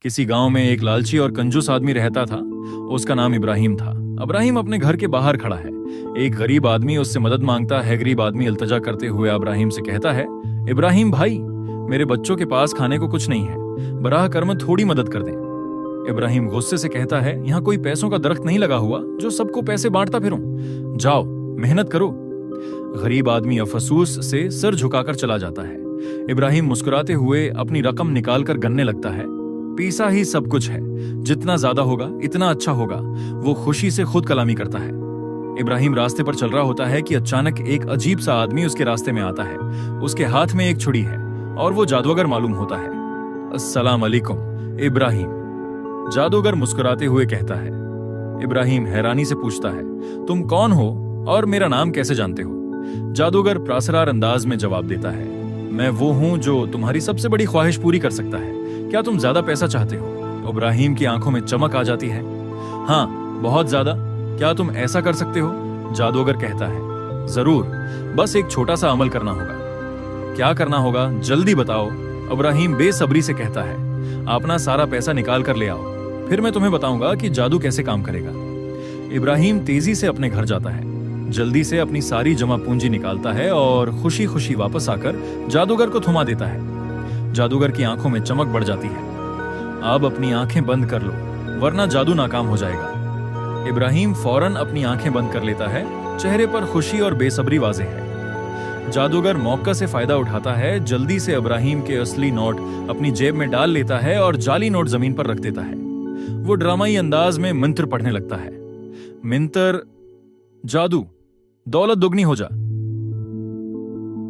किसी गांव में एक लालची और कंजूस आदमी रहता था। उसका नाम इब्राहिम था। इब्राहिम अपने घर के बाहर खड़ा है। एक गरीब आदमी उससे मदद मांगता है। गरीब आदमी इल्तजा करते हुए इब्राहिम से कहता है, इब्राहिम भाई, मेरे बच्चों के पास खाने को कुछ नहीं है, बराह कर्म थोड़ी मदद कर दें। इब्राहिम गुस्से से कहता है, यहाँ कोई पैसों का दरख्त नहीं लगा हुआ जो सबको पैसे बांटता फिरूं। जाओ मेहनत करो। गरीब आदमी अफसोस से सर झुकाकर चला जाता है। इब्राहिम मुस्कुराते हुए अपनी रकम निकालकर गन्ने लगता है। पैसा ही सब कुछ है, जितना ज्यादा होगा इतना अच्छा होगा। वो खुशी से खुद कलामी करता है। इब्राहिम रास्ते पर चल रहा होता है कि अचानक एक अजीब सा आदमी उसके रास्ते में आता है। उसके हाथ में एक छुरी है और वो जादूगर मालूम होता है। अस्सलाम अलैकुम इब्राहिम, जादूगर मुस्कुराते हुए कहता है। इब्राहिम हैरानी से पूछता है, तुम कौन हो और मेरा नाम कैसे जानते हो? जादूगर प्रासरार अंदाज में जवाब देता है, मैं वो हूं जो तुम्हारी सबसे बड़ी ख्वाहिश पूरी कर सकता है। क्या तुम ज्यादा पैसा चाहते हो? इब्राहिम की आंखों में चमक आ जाती है। हाँ, बहुत ज्यादा। क्या तुम ऐसा कर सकते हो? जादूगर कहता है, जरूर, बस एक छोटा सा अमल करना होगा। क्या करना होगा, जल्दी बताओ। इब्राहिम बेसब्री से कहता है, अपना सारा पैसा निकाल कर ले आओ, फिर मैं तुम्हें बताऊंगा कि जादू कैसे काम करेगा। इब्राहिम तेजी से अपने घर जाता है, जल्दी से अपनी सारी जमा पूंजी निकालता है और खुशी खुशी वापस आकर जादूगर को थमा देता है। जादूगर की आंखों में चमक बढ़ जाती है। अब अपनी आंखें बंद कर लो, वरना जादू नाकाम हो जाएगा। इब्राहिम फौरन अपनी आंखें बंद कर लेता है। चेहरे पर खुशी और बेसब्री वाज़ेह है। जादूगर मौका से फायदा उठाता है। जल्दी से इब्राहिम के असली नोट अपनी जेब में डाल लेता है और जाली नोट जमीन पर रख देता है। वो ड्रामाई अंदाज में मंत्र पढ़ने लगता है। मंत्र, जादू, दौलत दुगनी हो जा,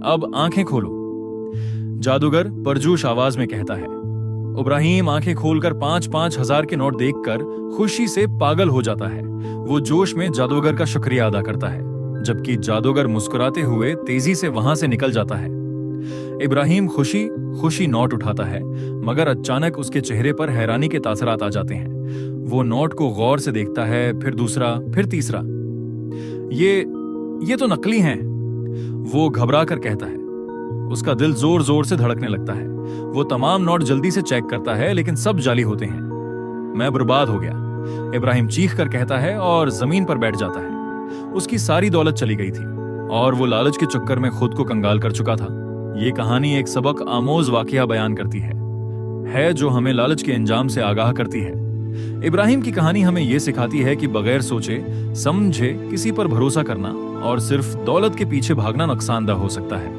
अब आंखें खोलो। जादूगर परजोश आवाज में कहता है। इब्राहिम आंखें खोलकर 5-5 हजार के नोट देखकर खुशी से पागल हो जाता है। वो जोश में जादूगर का शुक्रिया अदा करता है, जबकि जादूगर मुस्कुराते हुए तेजी से वहां से निकल जाता है। इब्राहिम खुशी खुशी नोट उठाता है, मगर अचानक उसके चेहरे पर हैरानी के तासरात आ जाते हैं। वो नोट को गौर से देखता है, फिर दूसरा, फिर तीसरा। ये तो नकली हैं। वो घबरा कर कहता है। उसका दिल जोर जोर से धड़कने लगता है। वो तमाम नोट जल्दी से चेक करता है, लेकिन सब जाली होते हैं। मैं बर्बाद हो गया, इब्राहिम चीख कर कहता है और जमीन पर बैठ जाता है। उसकी सारी दौलत चली गई थी और वो लालच के चक्कर में खुद को कंगाल कर चुका था। ये कहानी एक सबक आमोज वाकया बयान करती है जो हमें लालच के अंजाम से आगाह करती है। इब्राहिम की कहानी हमें यह सिखाती है कि बगैर सोचे समझे किसी पर भरोसा करना और सिर्फ दौलत के पीछे भागना नुकसानदेह हो सकता है।